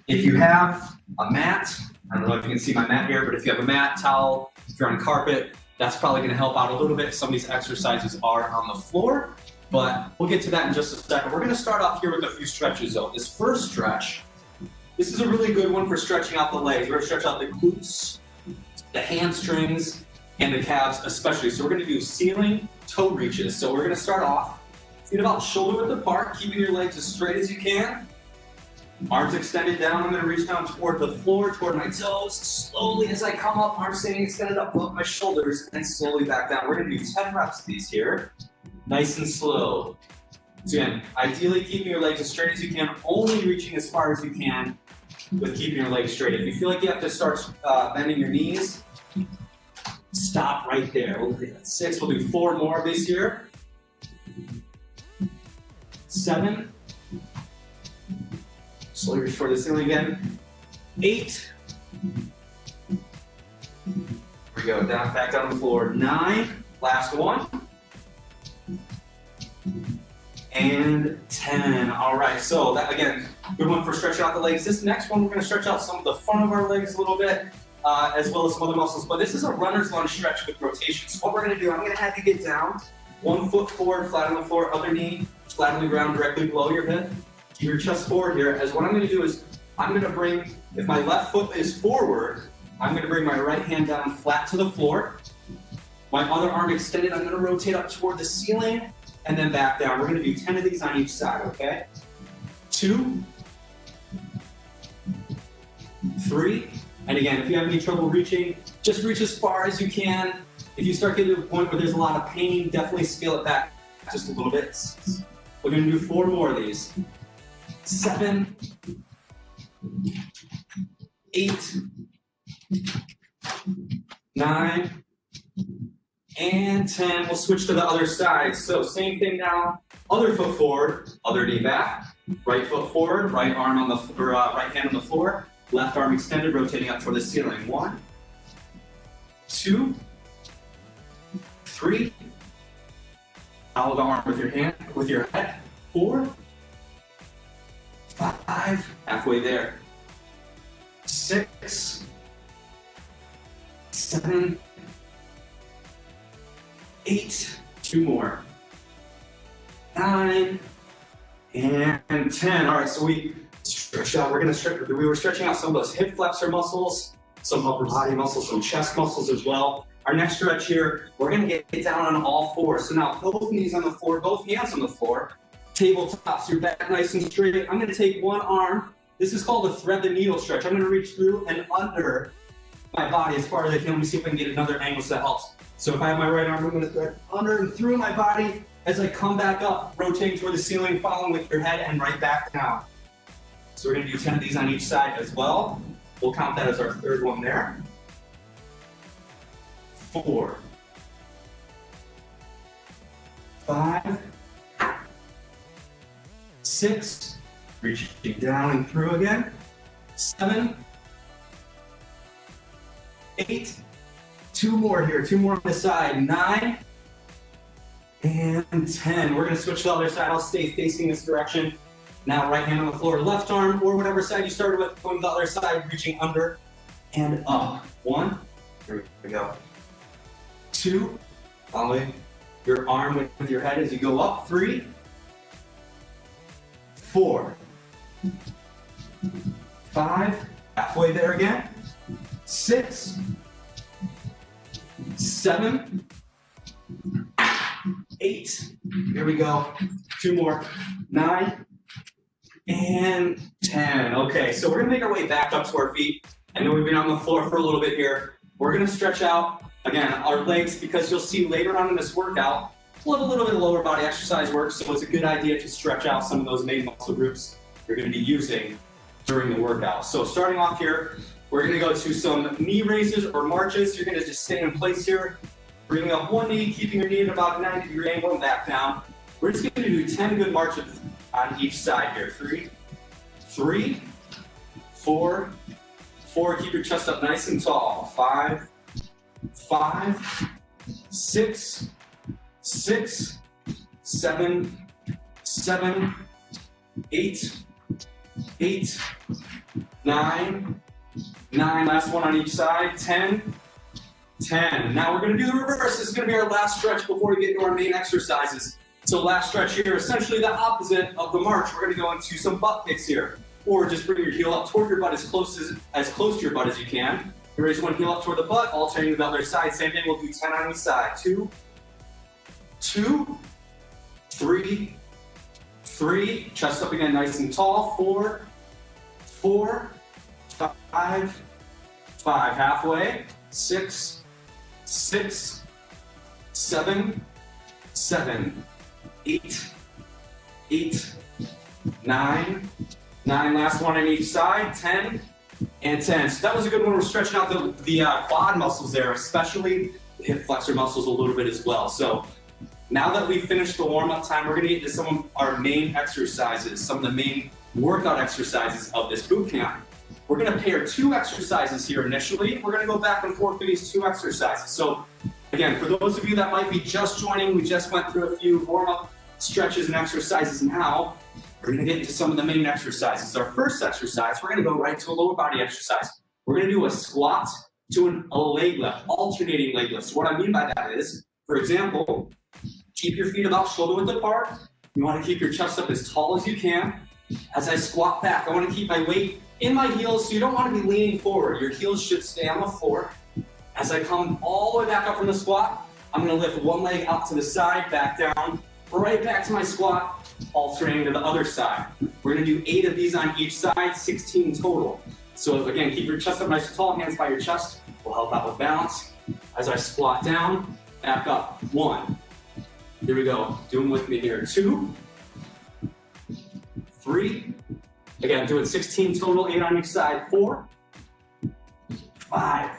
If you have a mat, I don't know if you can see my mat here, but if you have a mat, towel, if you're on carpet, that's probably gonna help out a little bit. Some of these exercises are on the floor, but we'll get to that in just a second. We're gonna start off here with a few stretches though. This first stretch, this is a really good one for stretching out the legs. We're gonna stretch out the glutes, the hamstrings, and the calves especially. So we're gonna do ceiling toe reaches. So we're gonna start off, feet about shoulder width apart, keeping your legs as straight as you can. Arms extended down. I'm gonna reach down toward the floor, toward my toes. Slowly as I come up, arms staying extended up above my shoulders, and slowly back down. We're gonna do 10 reps of these here. Nice and slow. So again, ideally keeping your legs as straight as you can, only reaching as far as you can with keeping your legs straight. If you feel like you have to start bending your knees, stop right there. We'll do 6, we'll do 4 more of this here. 7. Slowly reach toward the ceiling again. 8. Here we go, down, back down on the floor. 9, last one. And 10. All right, so that again, good one for stretching out the legs. This next one, we're gonna stretch out some of the front of our legs a little bit, as well as some other muscles, but this is a runner's lunge stretch with rotation. So what we're gonna do, I'm gonna have you get down, 1 foot forward, flat on the floor, other knee, flat on the ground, directly below your head. Keep your chest forward here, as what I'm gonna do is, I'm gonna bring, if my left foot is forward, I'm gonna bring my right hand down flat to the floor. My other arm extended, I'm gonna rotate up toward the ceiling, and then back down. We're gonna do 10 of these on each side, okay? 2, 3, and again, if you have any trouble reaching, just reach as far as you can. If you start getting to a point where there's a lot of pain, definitely scale it back just a little bit. We're gonna do 4 more of these. 7, 8, 9, and 10. We'll switch to the other side. So same thing now. Other foot forward, other knee back. Right foot forward, right arm on the right hand on the floor. Left arm extended, rotating up toward the ceiling. 1, 2, 3. Follow the arm with your hand, with your head. 4, 5. Halfway there. 6, 7, 8, 2 more. 9, and 10. All right, so we stretch out. We were stretching out some of those hip flexor muscles, some upper body muscles, some chest muscles as well. Our next stretch here, we're gonna get down on all 4. So now both knees on the floor, both hands on the floor, tabletops your back nice and straight. I'm gonna take one arm. This is called a thread the needle stretch. I'm gonna reach through and under my body as far as I can. Let me see if I can get another angle so that helps. So if I have my right arm, I'm gonna thread under and through my body as I come back up, rotating toward the ceiling, following with your head and right back down. So we're gonna do 10 of these on each side as well. We'll count that as our 3rd one there. 4, 5, 6, reaching down and through again. 7, 8, 2 more here, 2 more on the side. 9, and 10. We're gonna switch to the other side. I'll stay facing this direction. Now right hand on the floor, left arm, or whatever side you started with, going to the other side, reaching under and up. 1, here we go. 2, following your arm with your head as you go up. 3, 4, 5, halfway there again. 6, 7, 8, here we go. 2 more. 9, and 10. Okay, so we're gonna make our way back up to our feet. I know we've been on the floor for a little bit here. We're gonna stretch out, again, our legs, because you'll see later on in this workout, we'll have a little bit of lower body exercise work, so it's a good idea to stretch out some of those main muscle groups you're gonna be using during the workout. So starting off here, we're gonna go to some knee raises or marches. You're gonna just stay in place here, bringing up one knee, keeping your knee at about a 90-degree angle and back down. We're just gonna do 10 good marches on each side here. 3, 4, 4, keep your chest up nice and tall. 5, 6, 7, 8, 9, 9, last one on each side, 10, 10. Now we're gonna do the reverse. This is gonna be our last stretch before we get into our main exercises. So last stretch here, essentially the opposite of the march. We're gonna go into some butt kicks here. Or just bring your heel up toward your butt as close to your butt as you can. You raise one heel up toward the butt, alternating to the other side. Same thing, we'll do 10 on each side. 2, 2, 3, 3. Chest up again, nice and tall. 4, 4, 5, 5. Halfway. 6, 6, 7, 7, 8, 8, 9, 9. Last one on each side. 10 and 10. So that was a good one. We're stretching out the quad muscles there, especially the hip flexor muscles a little bit as well. So now that we've finished the warm-up time, we're gonna get into some of our main exercises, some of the main workout exercises of this boot camp. We're gonna pair 2 exercises here initially. We're gonna go back and forth through these 2 exercises. So again, for those of you that might be just joining, we just went through a few warm-up stretches and exercises now. We're gonna get into some of the main exercises. Our first exercise, we're gonna go right to a lower body exercise. We're gonna do a squat to a leg lift, alternating leg lifts. So what I mean by that is, for example, keep your feet about shoulder width apart. You wanna keep your chest up as tall as you can. As I squat back, I wanna keep my weight in my heels, so you don't wanna be leaning forward. Your heels should stay on the floor. As I come all the way back up from the squat, I'm gonna lift one leg out to the side, back down, right back to my squat, alternating to the other side. We're gonna do 8 of these on each side, 16 total. So again, keep your chest up nice and tall, hands by your chest, will help out with balance. As I squat down, back up, 1. Here we go, do them with me here. 2, 3, again, doing 16 total, 8 on each side. 4, 5,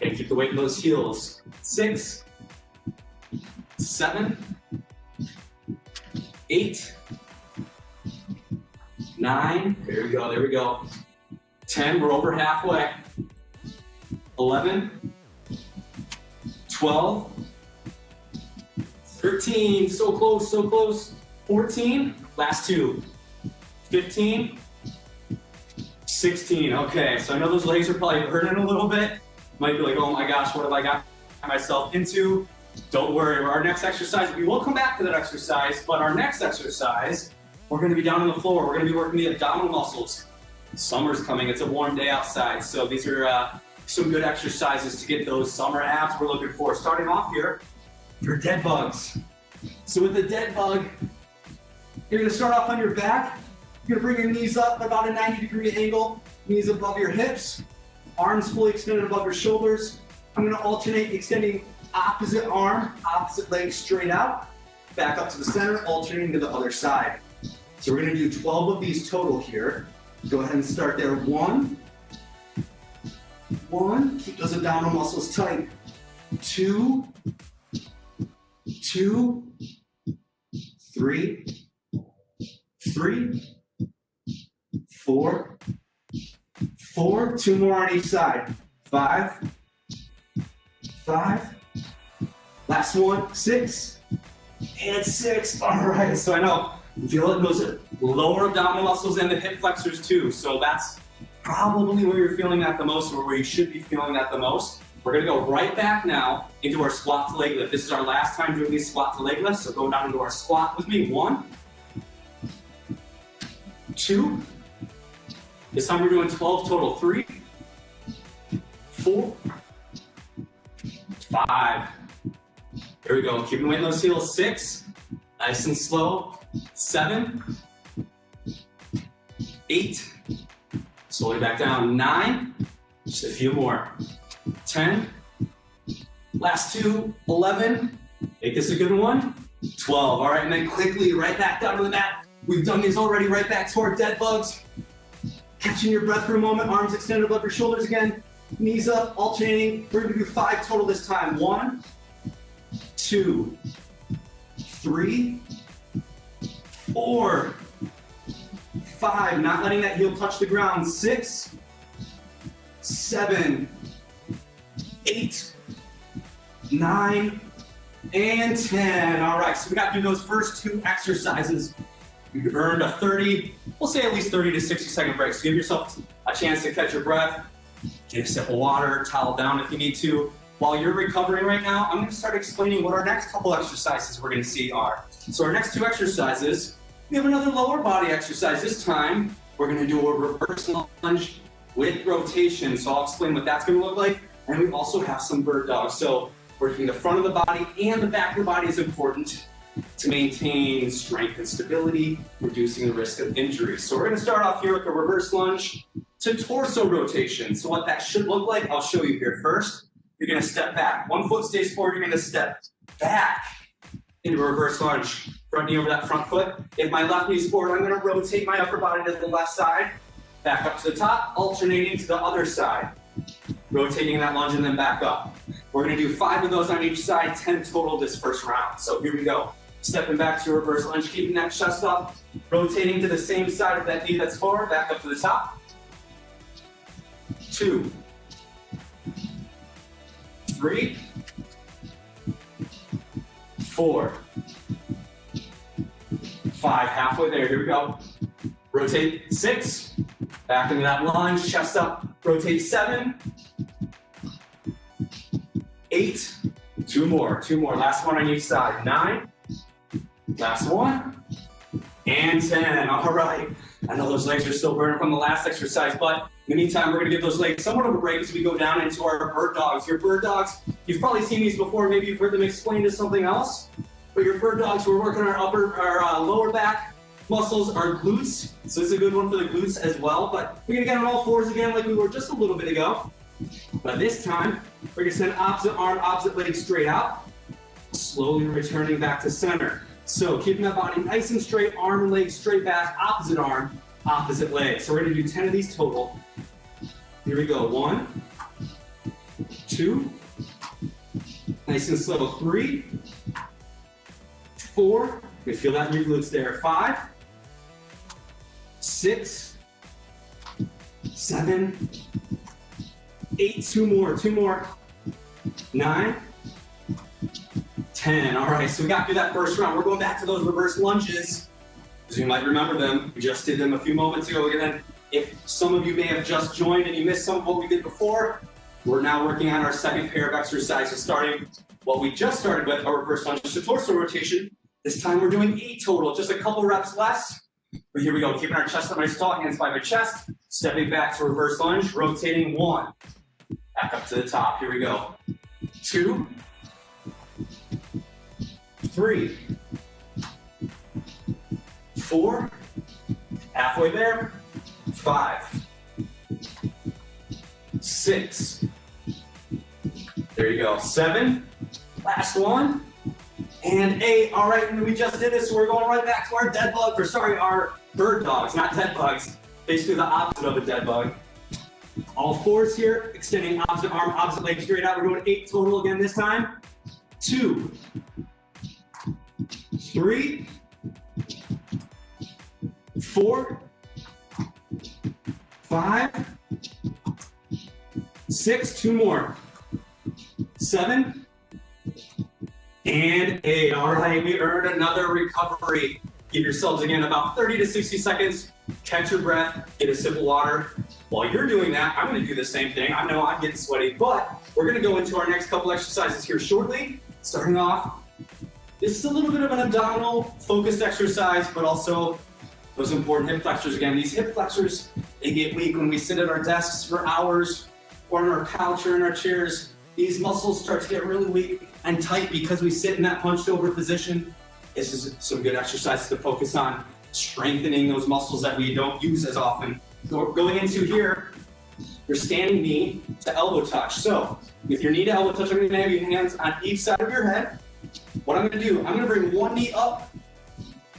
okay, keep the weight in those heels. 6, 7, 8, 9, there we go. 10, we're over halfway. 11, 12, 13, so close, so close. 14, last 2. 15, 16, okay. So I know those legs are probably hurting a little bit. Might be like, oh my gosh, what have I got myself into? Don't worry, our next exercise, we will come back to that exercise, but our next exercise, we're gonna be down on the floor. We're gonna be working the abdominal muscles. Summer's coming, it's a warm day outside, so these are some good exercises to get those summer abs we're looking for. Starting off here, your dead bugs. So with the dead bug, you're gonna start off on your back. You're gonna bring your knees up about a 90-degree angle, knees above your hips, arms fully extended above your shoulders. I'm gonna alternate extending opposite arm, opposite leg straight out, back up to the center, alternating to the other side. So we're gonna do 12 of these total here. Go ahead and start there. 1, keep those abdominal muscles tight. 2, 3, 4, 2 more on each side. 5, last one, 6, and 6. All right, so I know you feel it, those lower abdominal muscles and the hip flexors too. So that's probably where you're feeling that the most, or where you should be feeling that the most. We're gonna go right back now into our squat to leg lift. This is our last time doing these squat to leg lifts, so go down into our squat with me. 1, 2, this time we're doing 12 total. 3, 4, 5. Here we go, keep the weight in those heels. 6, nice and slow. 7, 8, slowly back down. 9, just a few more. 10, last 2, 11, make this a good one. 12, all right, and then quickly right back down to the mat. We've done these already, right back to our dead bugs. Catching your breath for a moment, arms extended above your shoulders again, knees up, alternating. We're gonna do 5 total this time. 1, 2, 3, 4, 5, not letting that heel touch the ground. 6, 7, 8, 9, and 10. All right, so we got through those first 2 exercises. You've earned a 30, we'll say at least 30 to 60 second break. So give yourself a chance to catch your breath, get a sip of water, towel down if you need to. While you're recovering right now, I'm gonna start explaining what our next couple exercises we're gonna see are. So our next two exercises, we have another lower body exercise. This time, we're gonna do a reverse lunge with rotation. So I'll explain what that's gonna look like. And we also have some bird dogs. So working the front of the body and the back of the body is important to maintain strength and stability, reducing the risk of injury. So we're gonna start off here with a reverse lunge to torso rotation. So what that should look like, I'll show you here first. You're gonna step back. One foot stays forward, you're gonna step back into a reverse lunge. Front knee over that front foot. If my left knee's forward, I'm gonna rotate my upper body to the left side, back up to the top, alternating to the other side. Rotating that lunge and then back up. We're gonna do 5 of those on each side, 10 total this first round. So here we go. Stepping back to a reverse lunge, keeping that chest up, rotating to the same side of that knee that's forward, back up to the top. 2, 3, 4, 5, halfway there, here we go. Rotate 6, back into that lunge, chest up, rotate 7, 8, 2 more, last one on each side, 9, last one, and 10, all right. I know those legs are still burning from the last exercise, but in the meantime, we're gonna give those legs somewhat of a break as we go down into our bird dogs. Your bird dogs, you've probably seen these before, maybe you've heard them explained as something else, but your bird dogs, we're working our lower back muscles, our glutes, so this is a good one for the glutes as well, but we're gonna get on all fours again like we were just a little bit ago. But this time, we're gonna send opposite arm, opposite leg straight out, slowly returning back to center. So keeping that body nice and straight, arm and leg straight back, opposite arm, opposite leg. So we're gonna do 10 of these total. Here we go, 1, 2, nice and slow, 3, 4, you feel that in your glutes there, 5, 6, 7, 8, 2 more, 9, 10. All right, so we got through that first round. We're going back to those reverse lunges. As you might remember them, we just did them a few moments ago. And then if some of you may have just joined and you missed some of what we did before, we're now working on our second pair of exercises, starting what we just started with, our reverse lunge to torso rotation. This time we're doing 8 total, just a couple reps less. But here we go, keeping our chest up nice tall, hands by my chest, stepping back to reverse lunge, rotating 1. Back up to the top, here we go. 2, 3, 4, halfway there, 5, 6, there you go, 7, last one, and 8. All right, and we just did this, so we're going right back to our dead bug, our bird dogs, not dead bugs, basically the opposite of a dead bug. All fours here, extending opposite arm, opposite leg straight out. We're doing 8 total again this time. 2, 3, 4, 5, 6, 2 more, 7, and 8. All right, we earned another recovery. Give yourselves again about 30 to 60 seconds. Catch your breath, get a sip of water. While you're doing that, I'm gonna do the same thing. I know I'm getting sweaty, but we're gonna go into our next couple exercises here shortly. Starting off, this is a little bit of an abdominal focused exercise, but also those important hip flexors. Again, these hip flexors, they get weak when we sit at our desks for hours or on our couch or in our chairs. These muscles start to get really weak and tight because we sit in that hunched over position. This is some good exercises to focus on strengthening those muscles that we don't use as often. So going into here, your standing knee to elbow touch. So with your knee to elbow touch, I'm gonna have your hands on each side of your head. What I'm gonna do, I'm gonna bring one knee up.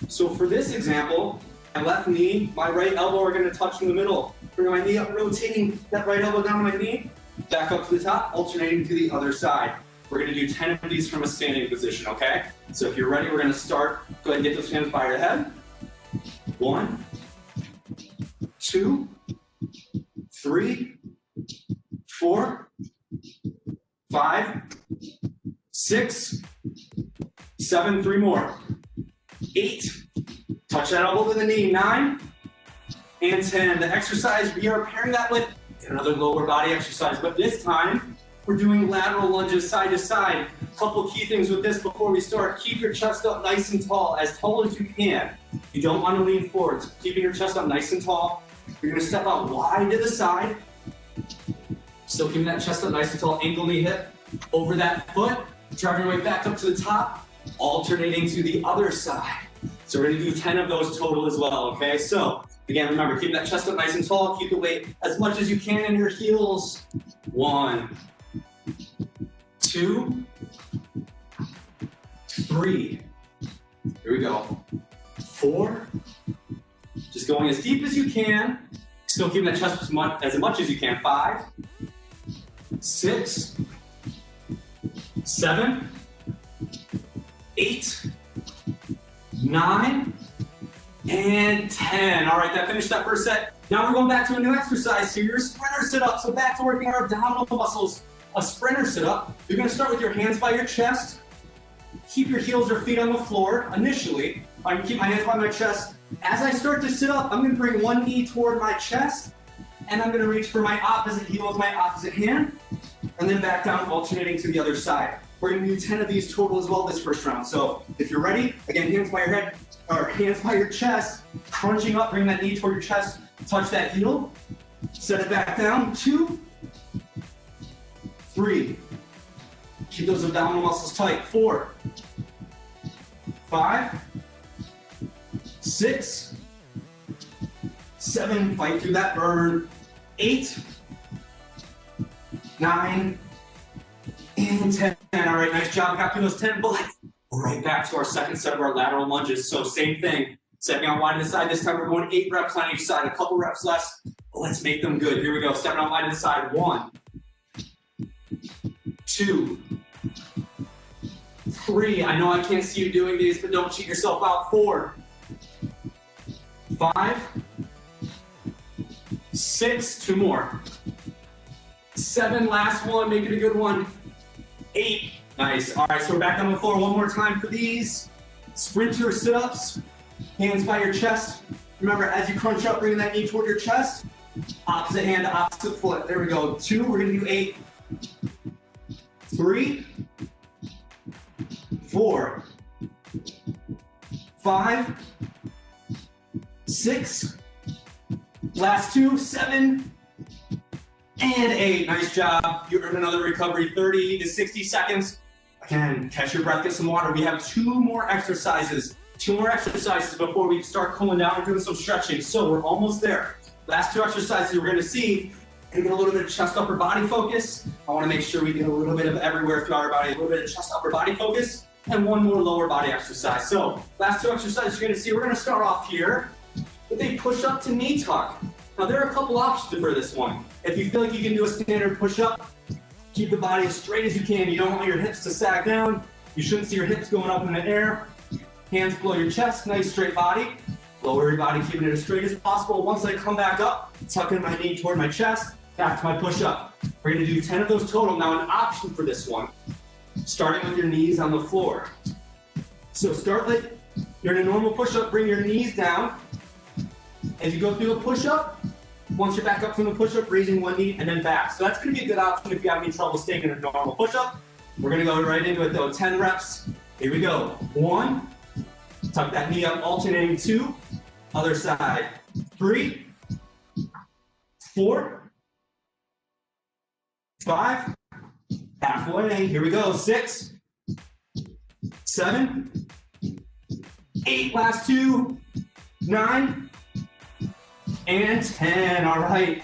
So for this example, my left knee, my right elbow are gonna touch in the middle. Bring my knee up, rotating that right elbow down my knee, back up to the top, alternating to the other side. We're gonna do 10 of these from a standing position, okay? So if you're ready, we're gonna start. Go ahead and get those hands by your head. 1, 2, 3, 4, 5, 6, 7, 3 more, 8, Touch that elbow to the knee. 9 and 10. The exercise, we are pairing that with another lower body exercise, but this time we're doing lateral lunges side to side. Couple key things with this before we start. Keep your chest up nice and tall as you can. You don't want to lean forward. So keeping your chest up nice and tall. You're going to step out wide to the side. Still keeping that chest up nice and tall. Ankle, knee, hip. Over that foot. Driving your way back up to the top. Alternating to the other side. So we're going to do 10 of those total as well, okay? So, again, remember, keep that chest up nice and tall. Keep the weight as much as you can in your heels. 1, 2, 3. Here we go. 4. Just going as deep as you can. Still keeping that chest as much as you can. 5, 6, 7, 8, 9, and 10. All right, that finished that first set. Now we're going back to a new exercise here, your sprinter sit-up. So back to working our abdominal muscles. A sprinter sit-up. You're going to start with your hands by your chest. Keep your heels or feet on the floor initially. I'm going to keep my hands by my chest. As I start to sit up, I'm going to bring one knee toward my chest, and I'm going to reach for my opposite heel with my opposite hand, and then back down, alternating to the other side. We're going to do 10 of these total as well this first round. So if you're ready, again, hands by your head, or hands by your chest, crunching up, bring that knee toward your chest, touch that heel, set it back down. 2, 3. Keep those abdominal muscles tight. 4, 5, 6, 7. Fight through that burn. 8, 9, and 10. All right, nice job. Got through those 10 bullets. Right back to our second set of our lateral lunges. So same thing. Stepping out wide to the side. This time we're going 8 reps on each side. A couple reps less. But let's make them good. Here we go. Stepping out wide to the side. 1, 2, 3. I know I can't see you doing these, but don't cheat yourself out. 4, 5, 6. 2 more. 7. Last one. Make it a good one. 8. Nice. All right, so we're back on the floor one more time for these sprinter sit-ups. Hands by your chest. Remember, as you crunch up, bringing that knee toward your chest. Opposite hand, opposite foot. There we go. 2. We're going to do 8. 3, 4, 5, 6. Last 2. 7. And 8. Nice job. You earned another recovery, 30 to 60 seconds. Again, catch your breath, get some water. We have 2 more exercises. 2 more exercises before we start cooling down and doing some stretching. So we're almost there. Last 2 exercises we're going to see and get a little bit of chest upper body focus. I want to make sure we get a little bit of everywhere throughout our body, a little bit of chest upper body focus, and 1 more lower body exercise. So last 2 exercises you're going to see, we're going to start off here with a push up to knee tuck. Now there are a couple options for this one. If you feel like you can do a standard push up, keep the body as straight as you can. You don't want your hips to sag down. You shouldn't see your hips going up in the air. Hands below your chest, nice straight body. Lower your body, keeping it as straight as possible. Once I come back up, tucking my knee toward my chest, back to my push up. We're gonna do 10 of those total. Now an option for this one, starting with your knees on the floor. So start like you're in a normal push up, bring your knees down. As you go through a push up, once you're back up from the push up, raising one knee and then back. So that's gonna be a good option if you have any trouble staying in a normal push up. We're gonna go right into it though, 10 reps. Here we go. 1, tuck that knee up, alternating 2, other side. 3, 4, 5, halfway. Here we go. 6, 7, 8, last 2, 9, and 10. All right.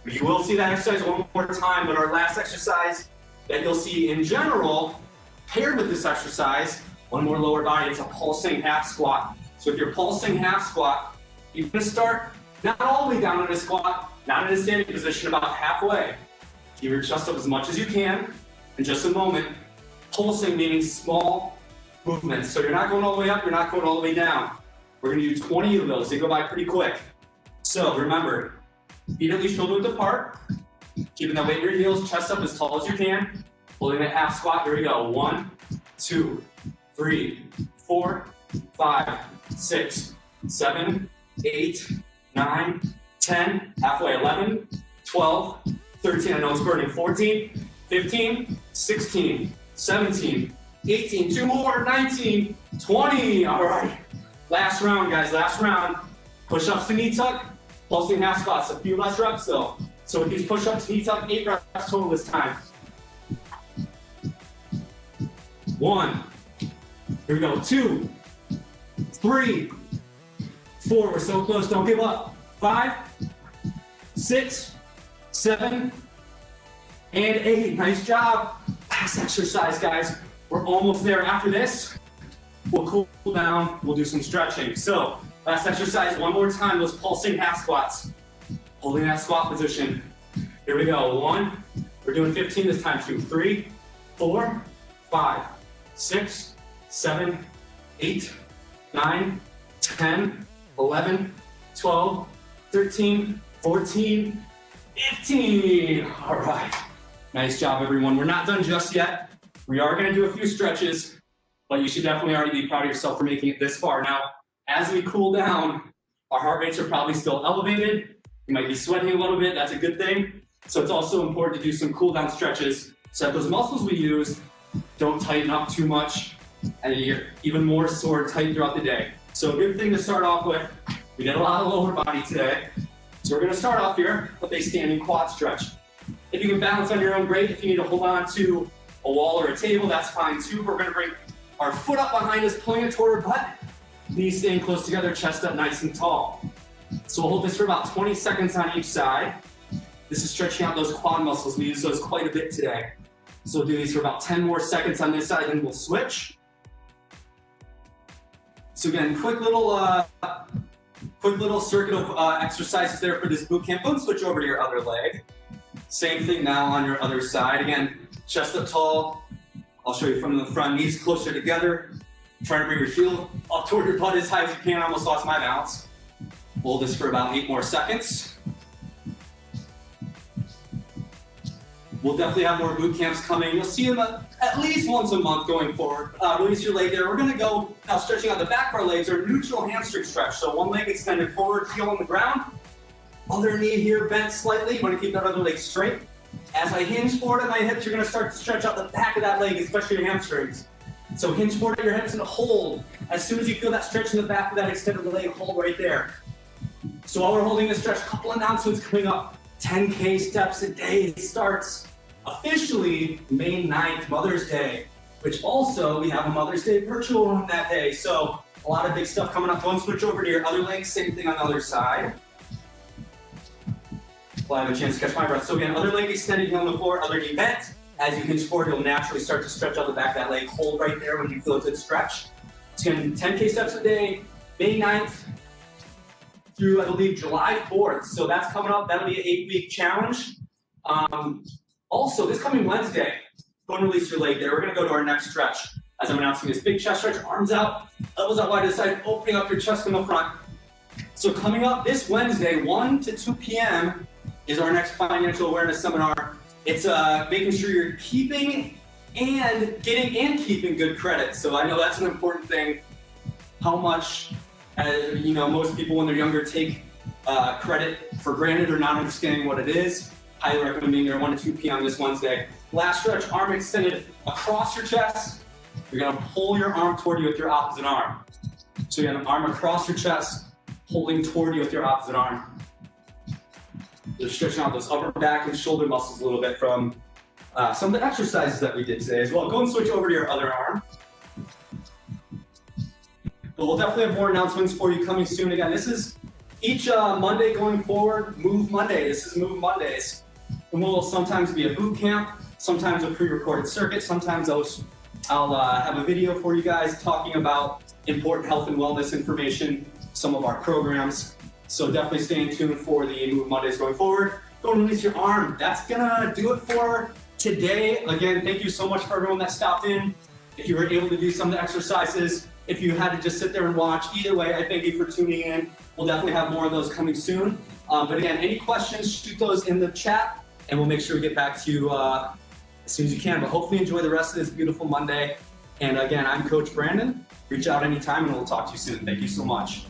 You will see that exercise one more time, but our last exercise that you'll see in general, paired with this exercise, 1 more lower body, it's a pulsing half squat. So if you're pulsing half squat, you're gonna start not all the way down in a squat, not in a standing position, about halfway. Keep your chest up as much as you can. In just a moment, pulsing meaning small movements. So you're not going all the way up, you're not going all the way down. We're gonna do 20 of those, they go by pretty quick. So remember, feet at least shoulder width apart, keeping that weight in your heels, chest up as tall as you can, holding that half squat. Here we go. 1, 2, 3, 4, 5, 6, 7, 8, 9, 10, halfway, 11, 12, 13, I know it's burning, 14, 15, 16, 17, 18, two more, 19, 20. All right, last round, guys, last round. Push-ups to knee tuck, pulsing half squats, a few less reps though. So with these push-ups, knee tuck, 8 reps total this time. 1, here we go, 2, 3, 4, we're so close, don't give up. 5, 6, 7, and 8, nice job. Last exercise, guys. We're almost there. After this, we'll cool down, we'll do some stretching. So, last exercise, one more time, those pulsing half squats. Holding that squat position. Here we go, 1, we're doing 15 this time, 2, 3, 4, 5, 6, 7, 8, 9, 10, 11, 12, 13, 14, 15. All right, nice job everyone. We're not done just yet. We are gonna do a few stretches, but you should definitely already be proud of yourself for making it this far. Now, as we cool down, our heart rates are probably still elevated. You might be sweating a little bit, that's a good thing. So it's also important to do some cool down stretches so that those muscles we use don't tighten up too much and you get even more sore and tight throughout the day. So a good thing to start off with, we did a lot of lower body today. So we're gonna start off here with a standing quad stretch. If you can balance on your own, great. If you need to hold on to a wall or a table, that's fine too. We're gonna bring our foot up behind us, pulling it toward our butt. Knees staying close together, chest up nice and tall. So we'll hold this for about 20 seconds on each side. This is stretching out those quad muscles. We use those quite a bit today. So we'll do these for about 10 more seconds on this side, then we'll switch. So again, quick little circuit of exercises there for this boot camp. Go and switch over to your other leg. Same thing now on your other side. Again, chest up tall. I'll show you from the front, knees closer together. Try to bring your heel up toward your butt as high as you can. I almost lost my balance. Hold this for about 8 more seconds. We'll definitely have more boot camps coming. You'll see them at least once a month going forward. Release your leg there. We're gonna go now stretching out the back of our legs, our neutral hamstring stretch. So one leg extended forward, heel on the ground. Other knee here bent slightly. You wanna keep that other leg straight. As I hinge forward at my hips, you're gonna start to stretch out the back of that leg, especially your hamstrings. So hinge forward at your hips and hold. As soon as you feel that stretch in the back of that extended leg, hold right there. So while we're holding this stretch, a couple announcements coming up. 10K steps a day starts officially May 9th, Mother's Day, which also we have a Mother's Day virtual on that day. So a lot of big stuff coming up. Go and switch over to your other leg, same thing on the other side. Well, I have a chance to catch my breath. So again, other leg extended, heel on the floor, other knee bent. As you hinge forward, you'll naturally start to stretch out the back of that leg. Hold right there when you feel a good stretch. It's gonna be 10K steps a day, May 9th through, I believe, July 4th. So that's coming up. That'll be an 8-week challenge. Also, this coming Wednesday, go and release your leg there. We're gonna go to our next stretch. As I'm announcing this big chest stretch, arms out, elbows out wide to the side, opening up your chest in the front. So coming up this Wednesday, 1 to 2 p.m. is our next financial awareness seminar. It's making sure you're keeping and getting and keeping good credit. So I know that's an important thing. How much, most people when they're younger take credit for granted or not understanding what it is. Highly recommend being there 1 to 2 p.m. this Wednesday. Last stretch, arm extended across your chest. You're gonna pull your arm toward you with your opposite arm. So you have an arm across your chest, holding toward you with your opposite arm. You're stretching out those upper back and shoulder muscles a little bit from some of the exercises that we did today as well. Go and switch over to your other arm. But we'll definitely have more announcements for you coming soon. Again, this is each Monday going forward, Move Monday. This is Move Mondays. And we'll sometimes be a boot camp, sometimes a pre-recorded circuit, sometimes I'll have a video for you guys talking about important health and wellness information, some of our programs. So definitely stay tuned for the Move Mondays going forward. Go and release your arm. That's gonna do it for today. Again, thank you so much for everyone that stopped in. If you were able to do some of the exercises, if you had to just sit there and watch, either way, I thank you for tuning in. We'll definitely have more of those coming soon. But again, any questions, shoot those in the chat and we'll make sure we get back to you as soon as you can. But hopefully enjoy the rest of this beautiful Monday. And again, I'm Coach Brandon. Reach out anytime and we'll talk to you soon. Thank you so much.